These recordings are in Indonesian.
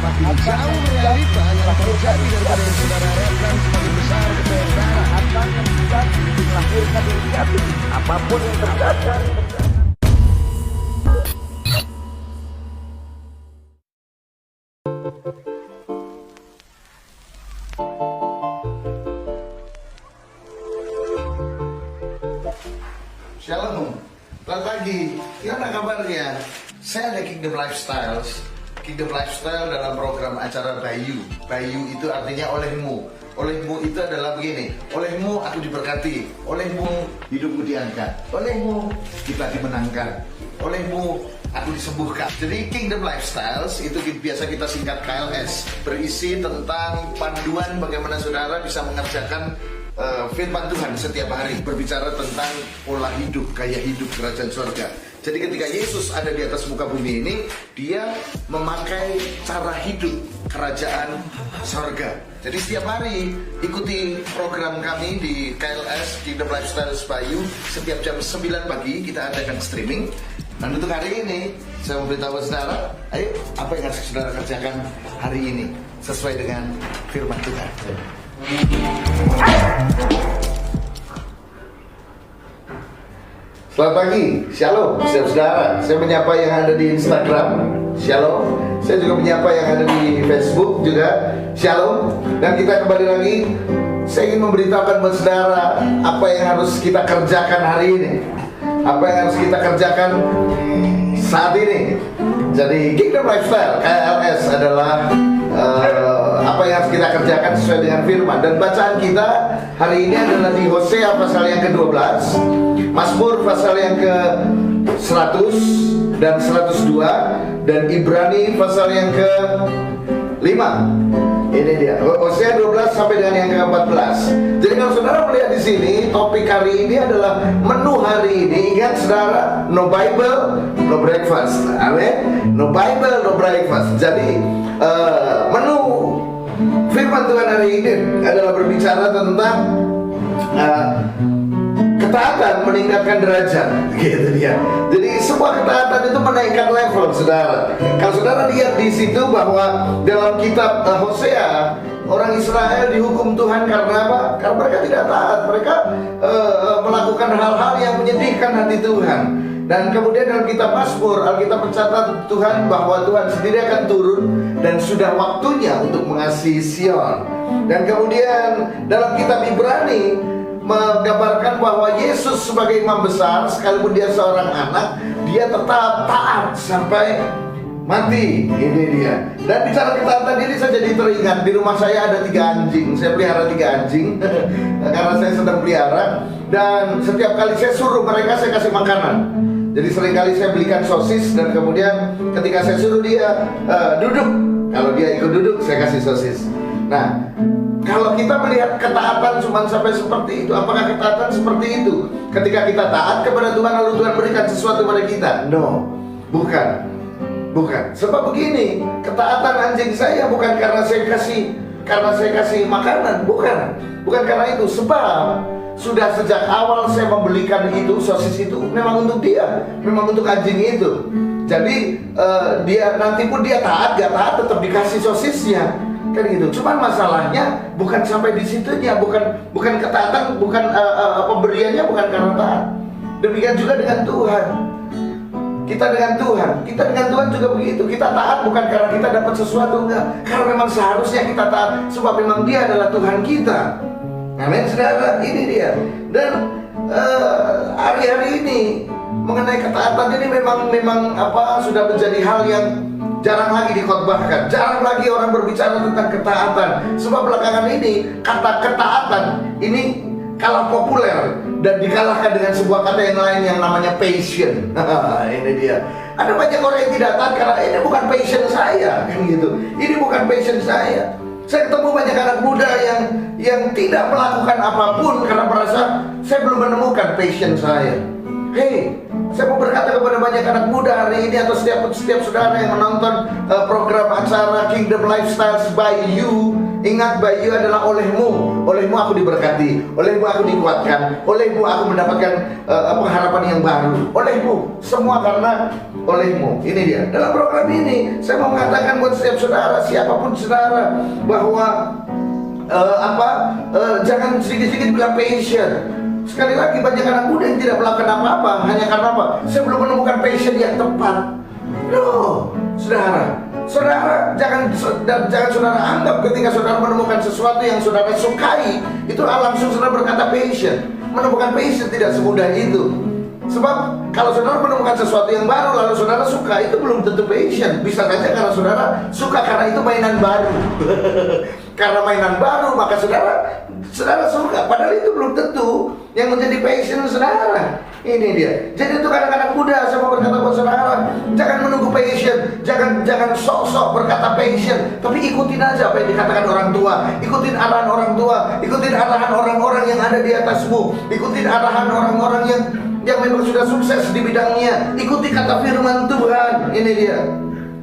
semakin jauh realita yang terjadi daripada yang saudara harapkan, semakin besar kebenaran akan menjadi melahirkan yang jadi apapun yang terjadi. Shalom, selamat pagi. Gimana kabarnya? Saya ada Kingdom Lifestyles. Kingdom Lifestyle dalam program acara Bayu. Bayu itu artinya olehmu. Olehmu itu adalah begini. Olehmu aku diberkati. Olehmu hidupku diangkat. Olehmu kita dimenangkan. Olehmu aku disembuhkan. Jadi Kingdom Lifestyles itu biasa kita singkat KLS. Berisi tentang panduan bagaimana saudara bisa mengerjakan firman Tuhan setiap hari, berbicara tentang pola hidup, gaya hidup kerajaan surga. Jadi ketika Yesus ada di atas muka bumi ini, dia memakai cara hidup kerajaan surga. Jadi setiap hari ikuti program kami di KLS Kingdom Lifestyle Bayu. Setiap jam 9 pagi kita adakan streaming. Dan untuk hari ini saya memberitahu saudara, ayo apa yang harus saudara kerjakan hari ini sesuai dengan firman Tuhan. Selamat pagi, shalom, saudara. Saya menyapa yang ada di Instagram, shalom. Saya juga menyapa yang ada di Facebook juga, shalom. Dan kita kembali lagi. Saya ingin memberitahukan buat saudara apa yang harus kita kerjakan hari ini, apa yang harus kita kerjakan saat ini. Jadi Kingdom Lifestyle KLS adalah apa yang harus kita kerjakan sesuai dengan firman. Dan bacaan kita hari ini adalah di Hosea pasal yang ke-12, Mazmur pasal yang ke-100 dan 102, dan Ibrani pasal yang ke-5. Ini dia, Hosea 12 sampai dengan yang ke-14. Jadi kalau saudara melihat di sini, topik hari ini adalah menu hari ini. Ingat saudara, no Bible, no breakfast. Amin. No Bible, no breakfast. Jadi menu firman Tuhan hari ini adalah berbicara tentang ketaatan meningkatkan derajat, gitu dia. Jadi sebuah ketaatan itu menaikkan level, saudara. Kalau saudara lihat di situ bahwa dalam kitab Hosea, orang Israel dihukum Tuhan karena apa? Karena mereka tidak taat. Mereka melakukan hal-hal yang menyedihkan hati Tuhan. Dan kemudian dalam kitab Mazmur, Alkitab mencatat Tuhan bahwa Tuhan sendiri akan turun dan sudah waktunya untuk mengasihi Sion. Dan kemudian dalam kitab Ibrani menggambarkan bahwa Yesus sebagai imam besar, sekalipun dia seorang anak, dia tetap taat sampai mati. Ini dia. Dan bicara ketaatan ini saya jadi teringat, di rumah saya ada 3 anjing. Saya pelihara 3 anjing karena saya sedang pelihara. Dan setiap kali saya suruh mereka, saya kasih makanan. Jadi seringkali saya belikan sosis, dan kemudian ketika saya suruh dia duduk, kalau dia ikut duduk, saya kasih sosis. Nah, kalau kita melihat ketaatan cuma sampai seperti itu, apakah ketaatan seperti itu? Ketika kita taat kepada Tuhan, lalu Tuhan berikan sesuatu kepada kita? No, bukan. Sebab begini, ketaatan anjing saya bukan karena saya kasih makanan, bukan karena itu. Sebab sudah sejak awal saya membelikan itu, sosis itu memang untuk dia, memang untuk anjing itu. Jadi dia nanti pun dia taat, gak taat tetap dikasih sosisnya, kan gitu. Cuman masalahnya bukan sampai di situnya, bukan ketaatan, bukan pemberiannya bukan karena taat. Demikian juga dengan Tuhan. Kita dengan Tuhan juga begitu. Kita taat bukan karena kita dapat sesuatu, enggak. Karena memang seharusnya kita taat, sebab memang Dia adalah Tuhan kita. Amin, saudara. Ini dia. Dan hari-hari ini mengenai ketaatan ini memang sudah menjadi hal yang jarang lagi dikhotbahkan. Jarang lagi orang berbicara tentang ketaatan. Sebab belakangan ini kata ketaatan ini kalah populer dan dikalahkan dengan sebuah kata yang lain yang namanya passion. Ini dia. Ada banyak orang yang tidak taat karena ini bukan passion saya, kan gitu. Ini bukan passion saya. Saya ketemu banyak anak muda yang tidak melakukan apapun karena merasa saya belum menemukan passion saya. Hey, saya mau berkata kepada banyak anak muda hari ini, atau setiap saudara yang menonton program acara Kingdom Lifestyles by You. Ingat, by You adalah olehmu. Olehmu aku diberkati, olehmu aku dikuatkan, olehmu aku mendapatkan pengharapan yang baru. Olehmu, semua karena olehmu. Ini dia. Dalam program ini saya mau mengatakan buat setiap saudara, siapapun saudara, bahwa jangan sedikit-sedikit bilang passion. Sekali lagi, banyak anak muda yang tidak melakukan apa-apa hanya karena apa? Saya belum menemukan passion yang tepat. No, saudara, jangan saudara anggap ketika saudara menemukan sesuatu yang saudara sukai, itu langsung saudara berkata passion. Menemukan passion tidak semudah itu. Sebab kalau saudara menemukan sesuatu yang baru lalu saudara suka, itu belum tentu passion. Bisa saja karena saudara suka karena itu mainan baru. Karena mainan baru maka saudara suka, padahal itu belum tentu yang menjadi passion saudara. Ini dia. Jadi untuk anak-anak muda, saya mau berkata buat saudara, jangan menunggu passion, jangan sok-sok berkata passion, tapi ikutin aja apa yang dikatakan orang tua, ikutin arahan orang tua, ikutin arahan orang-orang yang ada di atasmu, ikutin arahan orang-orang yang memang sudah sukses di bidangnya. Ikuti kata firman Tuhan. Ini dia.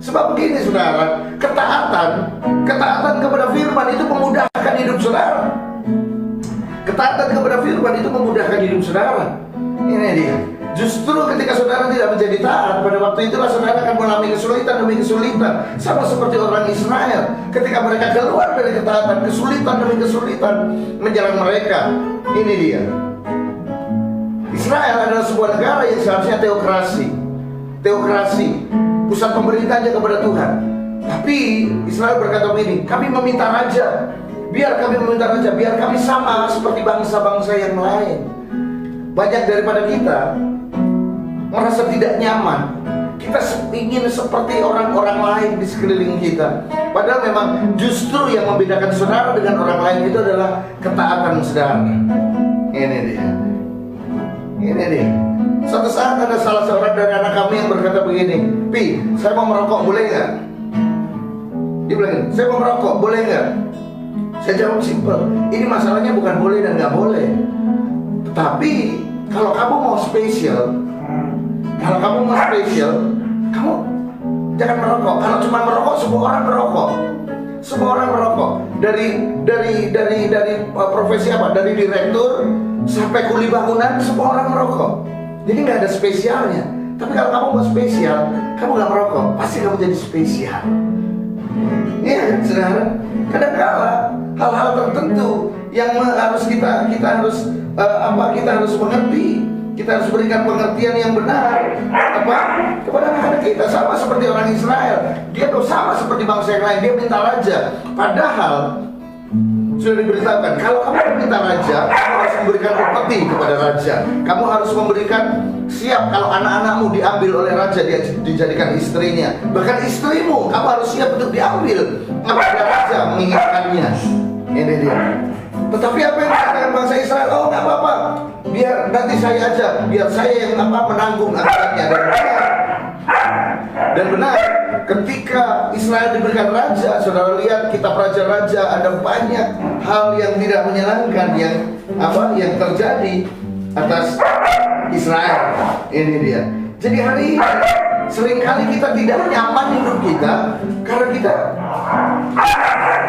Sebab begini saudara, ketaatan kepada firman itu memudahkan hidup saudara. Ketaatan kepada firman itu memudahkan hidup saudara. Ini dia. Justru ketika saudara tidak menjadi taat, pada waktu itulah saudara akan mengalami kesulitan demi kesulitan. Sama seperti orang Israel, ketika mereka keluar dari ketaatan, kesulitan demi kesulitan menjelang mereka. Ini dia. Israel adalah sebuah negara yang seharusnya teokrasi, pusat pemerintahnya kepada Tuhan. Tapi Israel berkata begini, kami meminta raja, biar kami sama seperti bangsa-bangsa yang lain. Banyak daripada kita merasa tidak nyaman. Kita ingin seperti orang-orang lain di sekeliling kita. Padahal memang justru yang membedakan saudara dengan orang lain itu adalah ketaatan saudara. Ini dia. Suatu saat ada salah seorang dari anak kami yang berkata begini, Pi, saya mau merokok, boleh nggak? Dia bilang, saya mau merokok, boleh nggak? Saya jawab simpel, ini masalahnya bukan boleh dan nggak boleh. Tetapi kalau kamu mau spesial, kamu jangan merokok. Kalau cuma merokok, semua orang merokok. Dari profesi apa? Dari direktur sampai kuli bangunan, semua orang merokok. Jadi nggak ada spesialnya. Tapi kalau kamu mau spesial, kamu nggak merokok, pasti kamu jadi spesial. Iya kan, saudara? Kadang-kala hal-hal tertentu yang harus kita harus mengerti. Kita harus berikan pengertian yang benar kepada anak-anak kita. Sama seperti orang Israel, dia tuh sama seperti bangsa yang lain, dia minta raja. Padahal sudah diberitakan, kalau kamu minta raja, kamu harus memberikan upeti kepada raja. Kamu harus memberikan siap kalau anak-anakmu diambil oleh raja, dia dijadikan istrinya. Bahkan istrimu, kamu harus siap untuk diambil kepada raja menginginkannya. Ini dia. Tetapi apa yang dikatakan bangsa Israel? Oh, nggak apa-apa, biar nanti saya aja, biar saya yang menanggung akibatnya. Dan benar, ketika Israel diberikan raja, saudara lihat kitab raja-raja, ada banyak hal yang tidak menyenangkan yang terjadi atas Israel. Ini dia. Jadi hari ini seringkali kita tidak nyaman hidup kita karena kita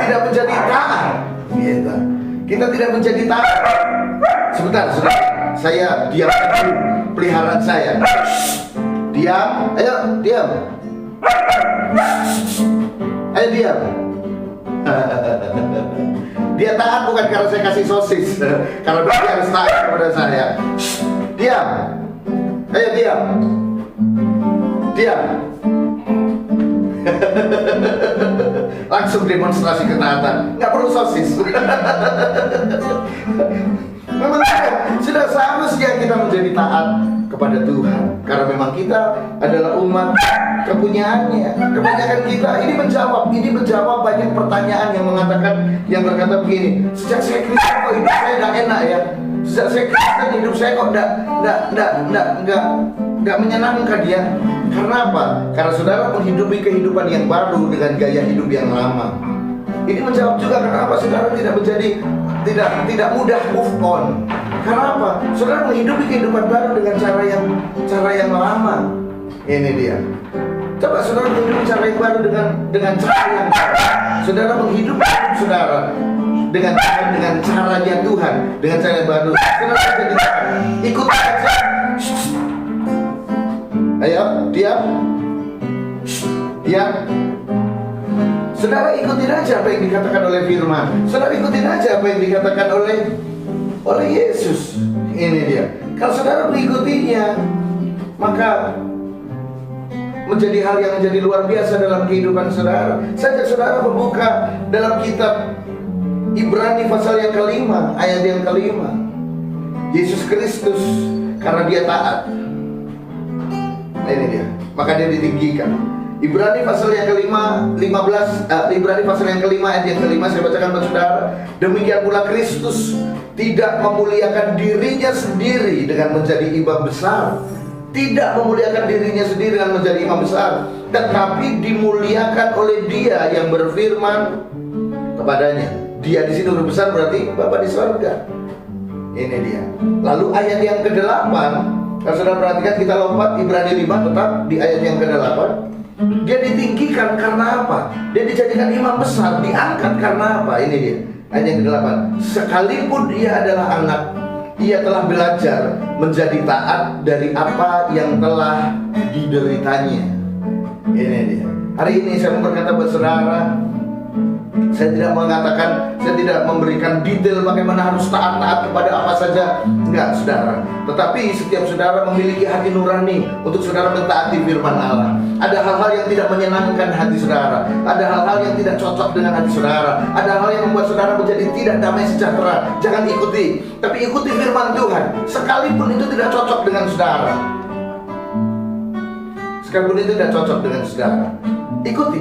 tidak menjadi taat. Gitu. Kita tidak menjadi taat. Sebentar, saya diamkan dulu peliharaan saya. Diam, ayo diam. Ayo diam. Dia taat bukan karena saya kasih sosis, karena dia harus taat kepada saya. Diam. Ayo diam. Diam. Langsung demonstrasi ketaatan, nggak perlu sosis. Memang sudah seharusnya kita menjadi taat kepada Tuhan, karena memang kita adalah umat kepunyaannya. Kebanyakan kita ini menjawab banyak pertanyaan yang berkata begini, sejak saya Kristen kok hidup saya tidak enak ya, sejak saya Kristen hidup saya kok nggak menyenangkan ya. Karena apa? Karena saudara menghidupi kehidupan yang baru dengan gaya hidup yang lama. Ini menjawab juga kenapa saudara tidak mudah move on. Karena apa? Saudara menghidupi kehidupan baru dengan cara yang lama. Ini dia. Coba saudara menghidupi cara yang baru dengan cara yang baru. Saudara menghidupi hidup saudara dengan caranya Tuhan, dengan cara yang baru. Saudara jadi ikut aja. Ayo, diam. Diam. Saudara ikutin aja apa yang dikatakan oleh firman. Saudara ikutin aja apa yang dikatakan oleh Yesus. Ini dia. Kalau saudara mengikutinya, maka menjadi hal yang menjadi luar biasa dalam kehidupan saudara. Saja saudara membuka dalam kitab Ibrani pasal yang kelima, ayat yang kelima. Yesus Kristus karena dia taat. Nah, ini dia. Maka dia ditinggikan. Ibrani pasal yang kelima, 15, Ibrani pasal yang kelima ayat yang kelima, saya bacakan buat saudara. Demikian pula Kristus tidak memuliakan dirinya sendiri dengan menjadi imam besar. Tidak memuliakan dirinya sendiri dengan menjadi imam besar, tetapi dimuliakan oleh Dia yang berfirman kepadanya. Dia di sini huruf besar berarti Bapa di surga. Ini dia. Lalu ayat yang ke-8, kalau saudara perhatikan, kita lompat Ibrani 5 tetap di ayat yang ke-8. Dia ditinggikan karena apa? Dia dijadikan imam besar, diangkat karena apa? Ini dia. Ayat yang ke-8. Sekalipun dia adalah anak, ia telah belajar menjadi taat dari apa yang telah dideritanya. Ini dia. Hari ini saya mau berkata buat saudara, saya tidak memberikan detail bagaimana harus taat kepada apa saja. Enggak, saudara. Tetapi setiap saudara memiliki hati nurani untuk saudara mentaati firman Allah. Ada hal-hal yang tidak menyenangkan hati saudara. Ada hal-hal yang tidak cocok dengan hati saudara. Ada hal yang membuat saudara menjadi tidak damai sejahtera. Jangan ikuti, tapi ikuti firman Tuhan. Sekalipun itu tidak cocok dengan saudara. Sekalipun itu tidak cocok dengan saudara, ikuti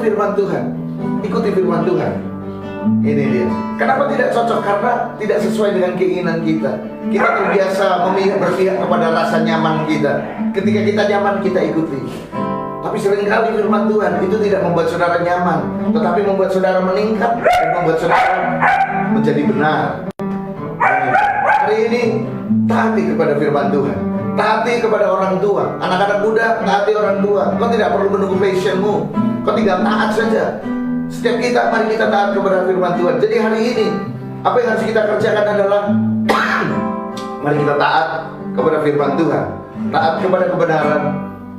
firman Tuhan. Ikuti firman Tuhan. Ini dia. Kenapa tidak cocok? Karena tidak sesuai dengan keinginan kita. Kita terbiasa berpihak kepada rasa nyaman kita. Ketika kita nyaman, kita ikuti. Tapi seringkali firman Tuhan itu tidak membuat saudara nyaman, tetapi membuat saudara meningkat dan membuat saudara menjadi benar. Hari ini taati kepada firman Tuhan. Taati kepada orang tua. Anak-anak muda, taati orang tua. Kau tidak perlu menunggu passionmu. Kau tinggal taat saja. Setiap kita, mari kita taat kepada firman Tuhan. Jadi hari ini, apa yang harus kita kerjakan adalah mari kita taat kepada firman Tuhan, taat kepada kebenaran.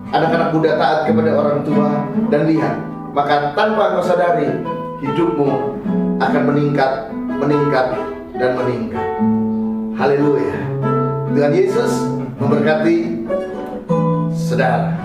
Anak-anak muda taat kepada orang tua. Dan lihat, maka tanpa kau sadari, hidupmu akan meningkat, dan meningkat. Haleluya. Tuhan Yesus memberkati saudara.